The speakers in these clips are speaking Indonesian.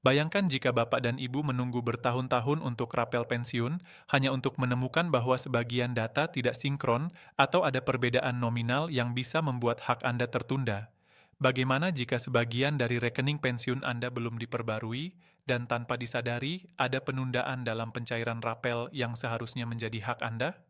Bayangkan jika Bapak dan Ibu menunggu bertahun-tahun untuk rapel pensiun, hanya untuk menemukan bahwa sebagian data tidak sinkron atau ada perbedaan nominal yang bisa membuat hak Anda tertunda. Bagaimana jika sebagian dari rekening pensiun Anda belum diperbarui, dan tanpa disadari ada penundaan dalam pencairan rapel yang seharusnya menjadi hak Anda?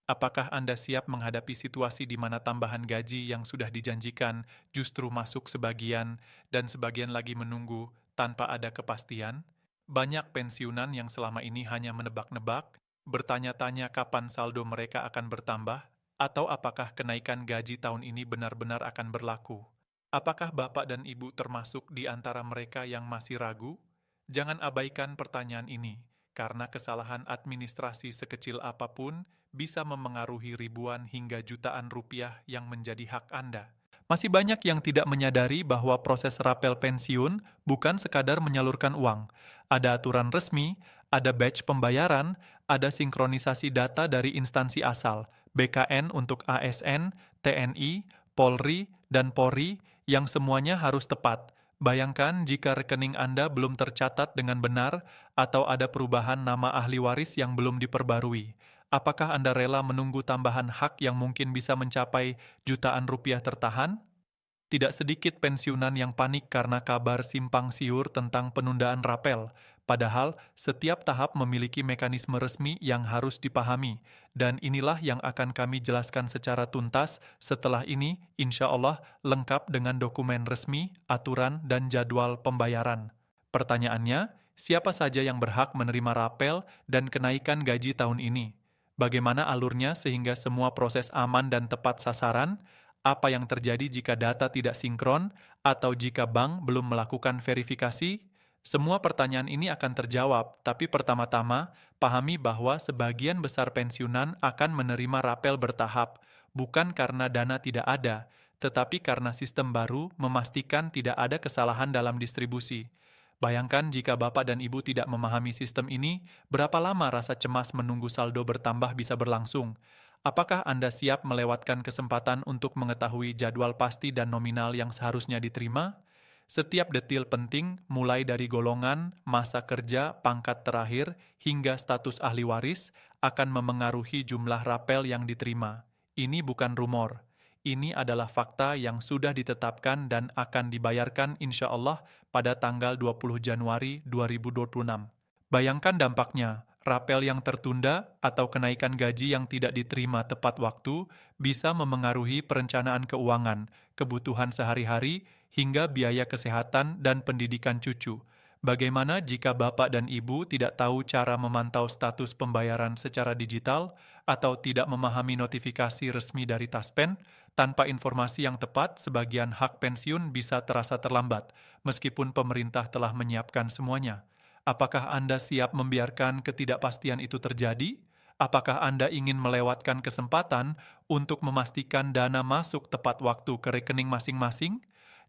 Apakah Anda siap menghadapi situasi di mana tambahan gaji yang sudah dijanjikan justru masuk sebagian dan sebagian lagi menunggu tanpa ada kepastian? Banyak pensiunan yang selama ini hanya menebak-nebak, bertanya-tanya kapan saldo mereka akan bertambah, atau apakah kenaikan gaji tahun ini benar-benar akan berlaku. Apakah Bapak dan Ibu termasuk di antara mereka yang masih ragu? Jangan abaikan pertanyaan ini, karena kesalahan administrasi sekecil apapun bisa memengaruhi ribuan hingga jutaan rupiah yang menjadi hak Anda. Masih banyak yang tidak menyadari bahwa proses rapel pensiun bukan sekadar menyalurkan uang. Ada aturan resmi, ada batch pembayaran, ada sinkronisasi data dari instansi asal, BKN untuk ASN, TNI, Polri, dan Polri yang semuanya harus tepat. Bayangkan jika rekening Anda belum tercatat dengan benar atau ada perubahan nama ahli waris yang belum diperbarui. Apakah Anda rela menunggu tambahan hak yang mungkin bisa mencapai jutaan rupiah tertahan? Tidak sedikit pensiunan yang panik karena kabar simpang siur tentang penundaan rapel, padahal setiap tahap memiliki mekanisme resmi yang harus dipahami, dan inilah yang akan kami jelaskan secara tuntas setelah ini, insya Allah lengkap dengan dokumen resmi, aturan, dan jadwal pembayaran. Pertanyaannya, siapa saja yang berhak menerima rapel dan kenaikan gaji tahun ini? Bagaimana alurnya sehingga semua proses aman dan tepat sasaran? Apa yang terjadi jika data tidak sinkron atau jika bank belum melakukan verifikasi? Semua pertanyaan ini akan terjawab, tapi pertama-tama pahami bahwa sebagian besar pensiunan akan menerima rapel bertahap, bukan karena dana tidak ada, tetapi karena sistem baru memastikan tidak ada kesalahan dalam distribusi. Bayangkan jika Bapak dan Ibu tidak memahami sistem ini, berapa lama rasa cemas menunggu saldo bertambah bisa berlangsung? Apakah Anda siap melewatkan kesempatan untuk mengetahui jadwal pasti dan nominal yang seharusnya diterima? Setiap detil penting, mulai dari golongan, masa kerja, pangkat terakhir, hingga status ahli waris, akan memengaruhi jumlah rapel yang diterima. Ini bukan rumor. Ini adalah fakta yang sudah ditetapkan dan akan dibayarkan insya Allah pada tanggal 20 Januari 2026. Bayangkan dampaknya, rapel yang tertunda atau kenaikan gaji yang tidak diterima tepat waktu bisa memengaruhi perencanaan keuangan, kebutuhan sehari-hari, hingga biaya kesehatan dan pendidikan cucu. Bagaimana jika Bapak dan Ibu tidak tahu cara memantau status pembayaran secara digital atau tidak memahami notifikasi resmi dari Taspen? Tanpa informasi yang tepat, sebagian hak pensiun bisa terasa terlambat, meskipun pemerintah telah menyiapkan semuanya. Apakah Anda siap membiarkan ketidakpastian itu terjadi? Apakah Anda ingin melewatkan kesempatan untuk memastikan dana masuk tepat waktu ke rekening masing-masing?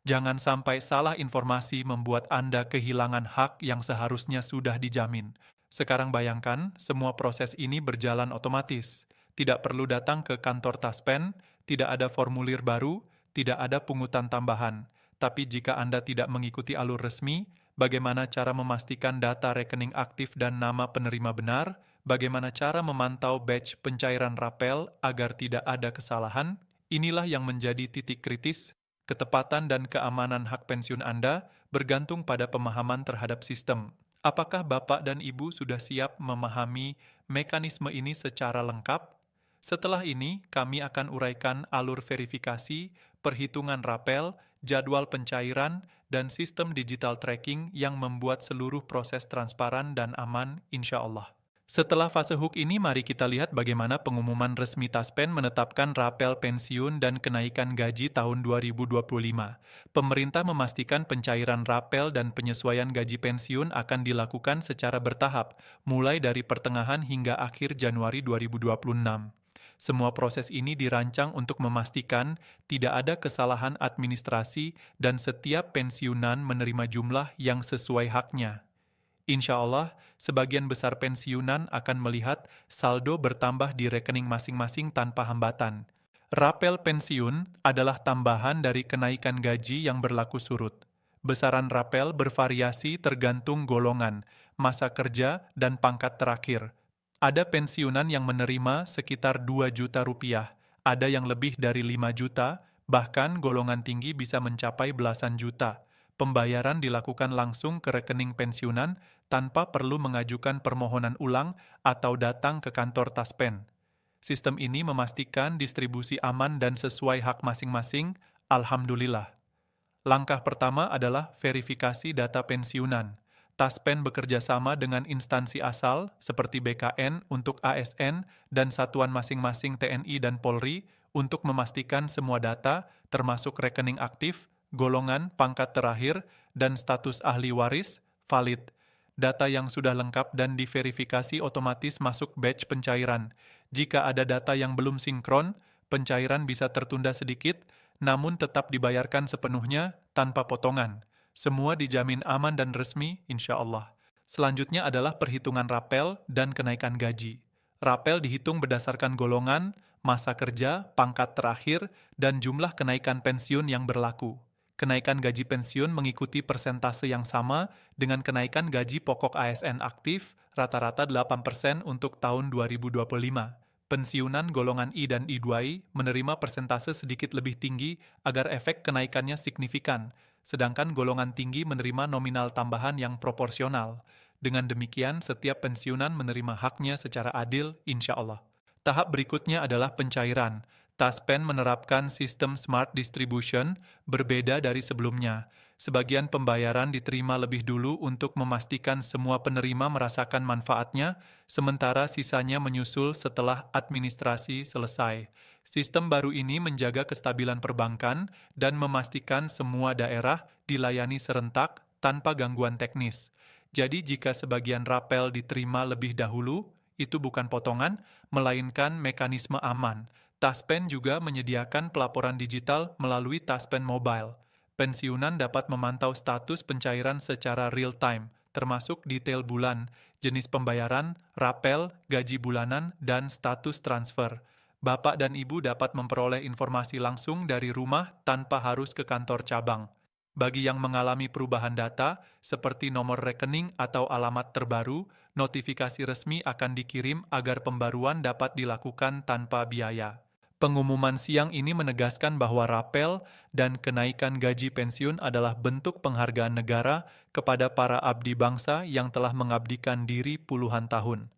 Jangan sampai salah informasi membuat Anda kehilangan hak yang seharusnya sudah dijamin. Sekarang bayangkan, semua proses ini berjalan otomatis. Tidak perlu datang ke kantor Taspen, tidak ada formulir baru, tidak ada pungutan tambahan. Tapi jika Anda tidak mengikuti alur resmi, bagaimana cara memastikan data rekening aktif dan nama penerima benar? Bagaimana cara memantau batch pencairan rapel agar tidak ada kesalahan? Inilah yang menjadi titik kritis. Ketepatan dan keamanan hak pensiun Anda bergantung pada pemahaman terhadap sistem. Apakah Bapak dan Ibu sudah siap memahami mekanisme ini secara lengkap? Setelah ini, kami akan uraikan alur verifikasi, perhitungan rapel, jadwal pencairan, dan sistem digital tracking yang membuat seluruh proses transparan dan aman, insya Allah. Setelah fase hook ini, mari kita lihat bagaimana pengumuman resmi Taspen menetapkan rapel pensiun dan kenaikan gaji tahun 2025. Pemerintah memastikan pencairan rapel dan penyesuaian gaji pensiun akan dilakukan secara bertahap, mulai dari pertengahan hingga akhir Januari 2026. Semua proses ini dirancang untuk memastikan tidak ada kesalahan administrasi dan setiap pensiunan menerima jumlah yang sesuai haknya. Insya Allah, sebagian besar pensiunan akan melihat saldo bertambah di rekening masing-masing tanpa hambatan. Rapel pensiun adalah tambahan dari kenaikan gaji yang berlaku surut. Besaran rapel bervariasi tergantung golongan, masa kerja, dan pangkat terakhir. Ada pensiunan yang menerima sekitar 2 juta rupiah, ada yang lebih dari 5 juta, bahkan golongan tinggi bisa mencapai belasan juta. Pembayaran dilakukan langsung ke rekening pensiunan tanpa perlu mengajukan permohonan ulang atau datang ke kantor Taspen. Sistem ini memastikan distribusi aman dan sesuai hak masing-masing. Alhamdulillah. Langkah pertama adalah verifikasi data pensiunan. Taspen bekerja sama dengan instansi asal seperti BKN untuk ASN dan satuan masing-masing TNI dan Polri untuk memastikan semua data, termasuk rekening aktif, golongan, pangkat terakhir, dan status ahli waris, valid. Data yang sudah lengkap dan diverifikasi otomatis masuk batch pencairan. Jika ada data yang belum sinkron, pencairan bisa tertunda sedikit, namun tetap dibayarkan sepenuhnya tanpa potongan. Semua dijamin aman dan resmi, insya Allah. Selanjutnya adalah perhitungan rapel dan kenaikan gaji. Rapel dihitung berdasarkan golongan, masa kerja, pangkat terakhir, dan jumlah kenaikan pensiun yang berlaku. Kenaikan gaji pensiun mengikuti persentase yang sama dengan kenaikan gaji pokok ASN aktif rata-rata 8% untuk tahun 2025. Pensiunan golongan I dan I2I menerima persentase sedikit lebih tinggi agar efek kenaikannya signifikan, sedangkan golongan tinggi menerima nominal tambahan yang proporsional. Dengan demikian, setiap pensiunan menerima haknya secara adil, insya Allah. Tahap berikutnya adalah pencairan. Taspen menerapkan sistem smart distribution berbeda dari sebelumnya. Sebagian pembayaran diterima lebih dulu untuk memastikan semua penerima merasakan manfaatnya, sementara sisanya menyusul setelah administrasi selesai. Sistem baru ini menjaga kestabilan perbankan dan memastikan semua daerah dilayani serentak tanpa gangguan teknis. Jadi jika sebagian rapel diterima lebih dahulu, itu bukan potongan, melainkan mekanisme aman. Taspen juga menyediakan pelaporan digital melalui Taspen Mobile. Pensiunan dapat memantau status pencairan secara real-time, termasuk detail bulan, jenis pembayaran, rapel, gaji bulanan, dan status transfer. Bapak dan Ibu dapat memperoleh informasi langsung dari rumah tanpa harus ke kantor cabang. Bagi yang mengalami perubahan data, seperti nomor rekening atau alamat terbaru, notifikasi resmi akan dikirim agar pembaruan dapat dilakukan tanpa biaya. Pengumuman siang ini menegaskan bahwa rapel dan kenaikan gaji pensiun adalah bentuk penghargaan negara kepada para abdi bangsa yang telah mengabdikan diri puluhan tahun.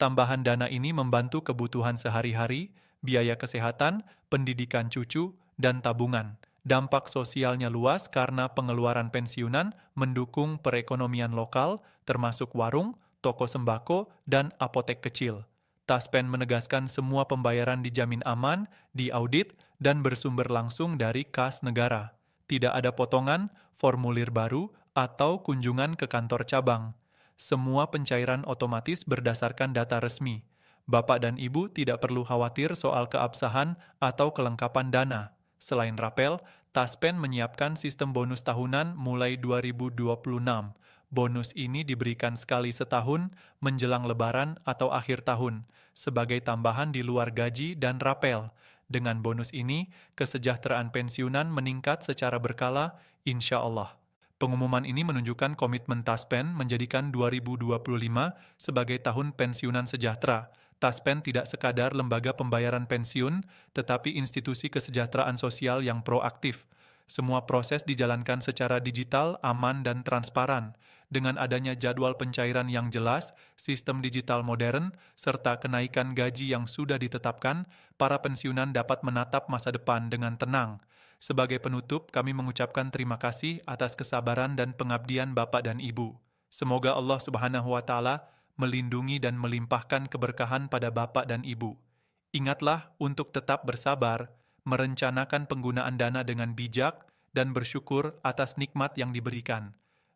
Tambahan dana ini membantu kebutuhan sehari-hari, biaya kesehatan, pendidikan cucu, dan tabungan. Dampak sosialnya luas karena pengeluaran pensiunan mendukung perekonomian lokal, termasuk warung, toko sembako, dan apotek kecil. Taspen menegaskan semua pembayaran dijamin aman, diaudit, dan bersumber langsung dari kas negara. Tidak ada potongan, formulir baru, atau kunjungan ke kantor cabang. Semua pencairan otomatis berdasarkan data resmi. Bapak dan Ibu tidak perlu khawatir soal keabsahan atau kelengkapan dana. Selain rapel, Taspen menyiapkan sistem bonus tahunan mulai 2026. Bonus ini diberikan sekali setahun menjelang lebaran atau akhir tahun, sebagai tambahan di luar gaji dan rapel. Dengan bonus ini, kesejahteraan pensiunan meningkat secara berkala, insya Allah. Pengumuman ini menunjukkan komitmen Taspen menjadikan 2025 sebagai tahun pensiunan sejahtera. Taspen tidak sekadar lembaga pembayaran pensiun, tetapi institusi kesejahteraan sosial yang proaktif. Semua proses dijalankan secara digital, aman, dan transparan. Dengan adanya jadwal pencairan yang jelas, sistem digital modern, serta kenaikan gaji yang sudah ditetapkan, para pensiunan dapat menatap masa depan dengan tenang. Sebagai penutup, kami mengucapkan terima kasih atas kesabaran dan pengabdian Bapak dan Ibu. Semoga Allah Subhanahu wa Ta'ala melindungi dan melimpahkan keberkahan pada Bapak dan Ibu. Ingatlah untuk tetap bersabar, merencanakan penggunaan dana dengan bijak, dan bersyukur atas nikmat yang diberikan.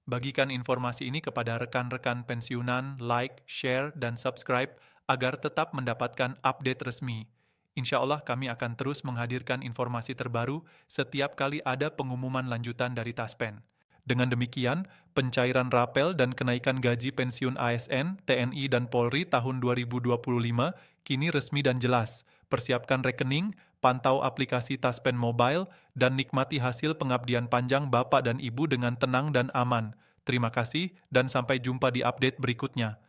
Bagikan informasi ini kepada rekan-rekan pensiunan, like, share, dan subscribe agar tetap mendapatkan update resmi. Insya Allah kami akan terus menghadirkan informasi terbaru setiap kali ada pengumuman lanjutan dari Taspen. Dengan demikian, pencairan rapel dan kenaikan gaji pensiun ASN, TNI, dan Polri tahun 2025 kini resmi dan jelas. Persiapkan rekening, pantau aplikasi Taspen Mobile, dan nikmati hasil pengabdian panjang Bapak dan Ibu dengan tenang dan aman. Terima kasih, dan sampai jumpa di update berikutnya.